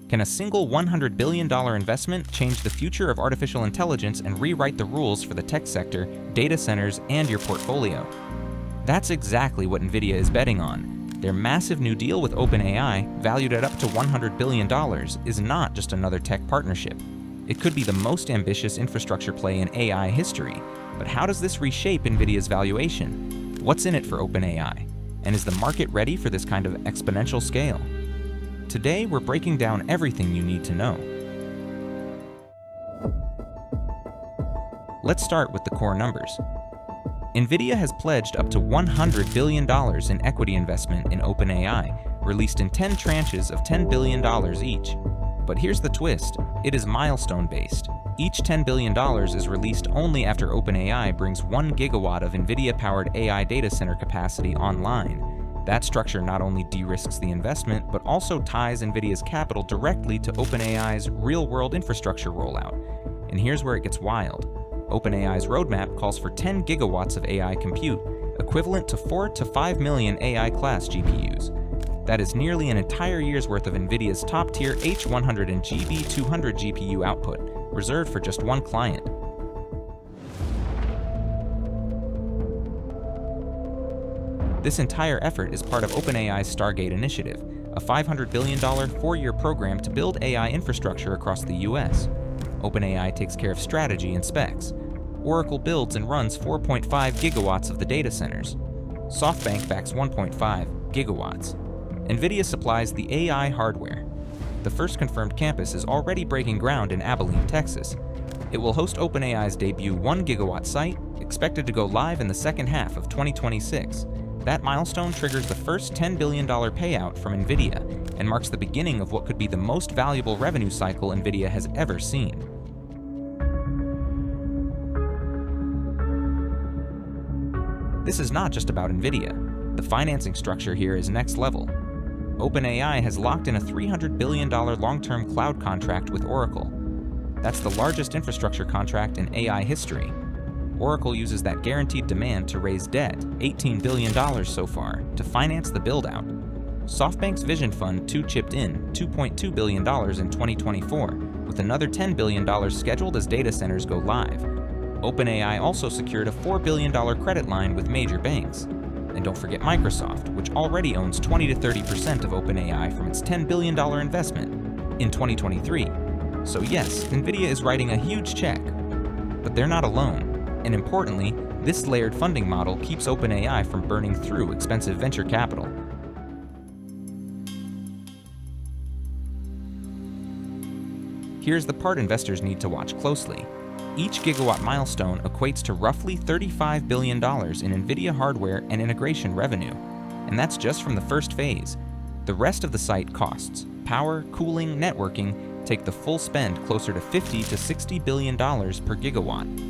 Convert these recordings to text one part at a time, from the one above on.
Can a single $100 billion investment change the future of artificial intelligence and rewrite the rules for the tech sector, data centers, and your portfolio? That's exactly what Nvidia is betting on. Their massive new deal with OpenAI, valued at up to $100 billion, is not just another tech partnership. It could be the most ambitious infrastructure play in AI history. But how does this reshape Nvidia's valuation? What's in it for OpenAI? And is the market ready for this kind of exponential scale? Today, we're breaking down everything you need to know. Let's start with the core numbers. Nvidia has pledged up to $100 billion in equity investment in OpenAI, released in 10 tranches of $10 billion each. But here's the twist, it is milestone-based. Each $10 billion is released only after OpenAI brings 1 gigawatt of Nvidia-powered AI data center capacity online. That structure not only de-risks the investment, but also ties Nvidia's capital directly to OpenAI's real-world infrastructure rollout. And here's where it gets wild. OpenAI's roadmap calls for 10 gigawatts of AI compute, equivalent to 4 to 5 million AI-class GPUs. That is nearly an entire year's worth of Nvidia's top-tier H100 and GB200 GPU output, reserved for just one client. This entire effort is part of OpenAI's Stargate initiative, a $500 billion four-year program to build AI infrastructure across the US. OpenAI takes care of strategy and specs. Oracle builds and runs 4.5 gigawatts of the data centers. SoftBank backs 1.5 gigawatts. Nvidia supplies the AI hardware. The first confirmed campus is already breaking ground in Abilene, Texas. It will host OpenAI's debut 1 gigawatt site, expected to go live in the second half of 2026. That milestone triggers the first $10 billion payout from Nvidia and marks the beginning of what could be the most valuable revenue cycle Nvidia has ever seen. This is not just about Nvidia. The financing structure here is next level. OpenAI has locked in a $300 billion long-term cloud contract with Oracle. That's the largest infrastructure contract in AI history. Oracle uses that guaranteed demand to raise debt, $18 billion so far, to finance the build-out. SoftBank's Vision Fund 2 chipped in $2.2 billion in 2024, with another $10 billion scheduled as data centers go live. OpenAI also secured a $4 billion credit line with major banks. And don't forget Microsoft, which already owns 20 to 30% of OpenAI from its $10 billion investment in 2023. So yes, Nvidia is writing a huge check. But they're not alone. And importantly, this layered funding model keeps OpenAI from burning through expensive venture capital. Here's the part investors need to watch closely. Each gigawatt milestone equates to roughly $35 billion in Nvidia hardware and integration revenue. And that's just from the first phase. The rest of the site costs, power, cooling, networking, take the full spend closer to $50 to $60 billion per gigawatt.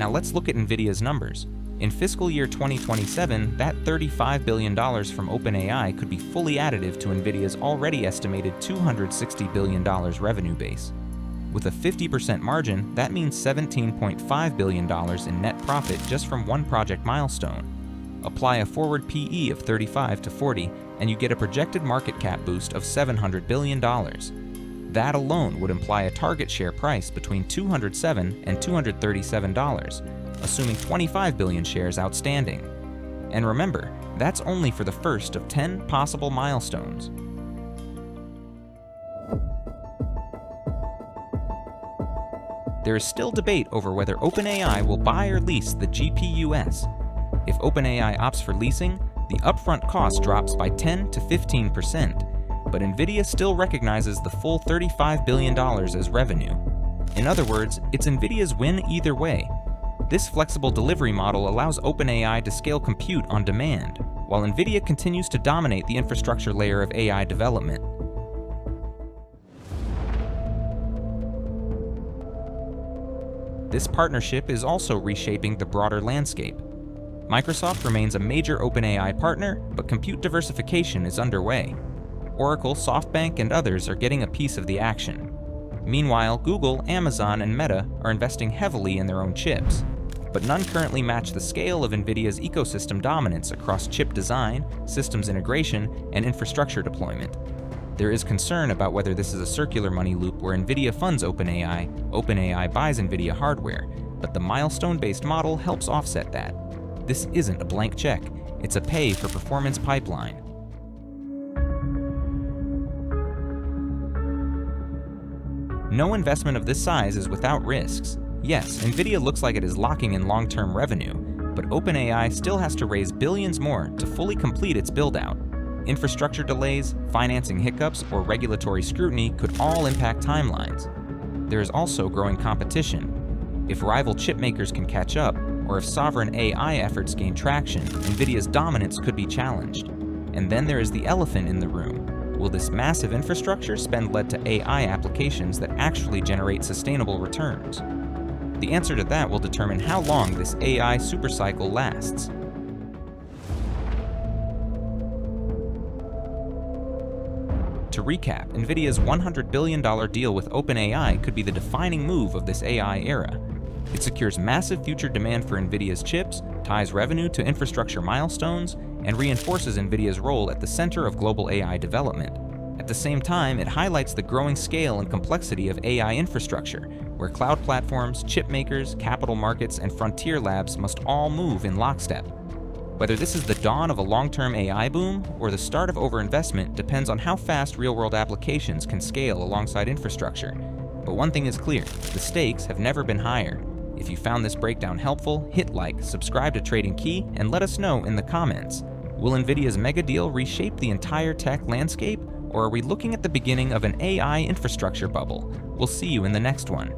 Now let's look at Nvidia's numbers. In fiscal year 2027, that $35 billion from OpenAI could be fully additive to Nvidia's already estimated $260 billion revenue base. With a 50% margin, that means $17.5 billion in net profit just from one project milestone. Apply a forward PE of 35 to 40, and you get a projected market cap boost of $700 billion. That alone would imply a target share price between $207 and $237, assuming 25 billion shares outstanding. And remember, that's only for the first of 10 possible milestones. There is still debate over whether OpenAI will buy or lease the GPUs. If OpenAI opts for leasing, the upfront cost drops by 10 to 15%, but Nvidia still recognizes the full $35 billion as revenue. In other words, it's Nvidia's win either way. This flexible delivery model allows OpenAI to scale compute on demand, while Nvidia continues to dominate the infrastructure layer of AI development. This partnership is also reshaping the broader landscape. Microsoft remains a major OpenAI partner, but compute diversification is underway. Oracle, SoftBank, and others are getting a piece of the action. Meanwhile, Google, Amazon, and Meta are investing heavily in their own chips, but none currently match the scale of Nvidia's ecosystem dominance across chip design, systems integration, and infrastructure deployment. There is concern about whether this is a circular money loop where Nvidia funds OpenAI, OpenAI buys Nvidia hardware, but the milestone-based model helps offset that. This isn't a blank check, it's a pay-for-performance pipeline. No investment of this size is without risks. Yes, Nvidia looks like it is locking in long-term revenue, but OpenAI still has to raise billions more to fully complete its build-out. Infrastructure delays, financing hiccups, or regulatory scrutiny could all impact timelines. There is also growing competition. If rival chip makers can catch up, or if sovereign AI efforts gain traction, Nvidia's dominance could be challenged. And then there is the elephant in the room. Will this massive infrastructure spend lead to AI applications that actually generate sustainable returns? The answer to that will determine how long this AI supercycle lasts. To recap, Nvidia's $100 billion deal with OpenAI could be the defining move of this AI era. It secures massive future demand for Nvidia's chips, ties revenue to infrastructure milestones, and reinforces Nvidia's role at the center of global AI development. At the same time, it highlights the growing scale and complexity of AI infrastructure, where cloud platforms, chip makers, capital markets, and frontier labs must all move in lockstep. Whether this is the dawn of a long-term AI boom or the start of overinvestment depends on how fast real-world applications can scale alongside infrastructure. But one thing is clear, the stakes have never been higher. If you found this breakdown helpful, hit like, subscribe to Trading Key, and let us know in the comments. Will Nvidia's mega deal reshape the entire tech landscape, or are we looking at the beginning of an AI infrastructure bubble? We'll see you in the next one.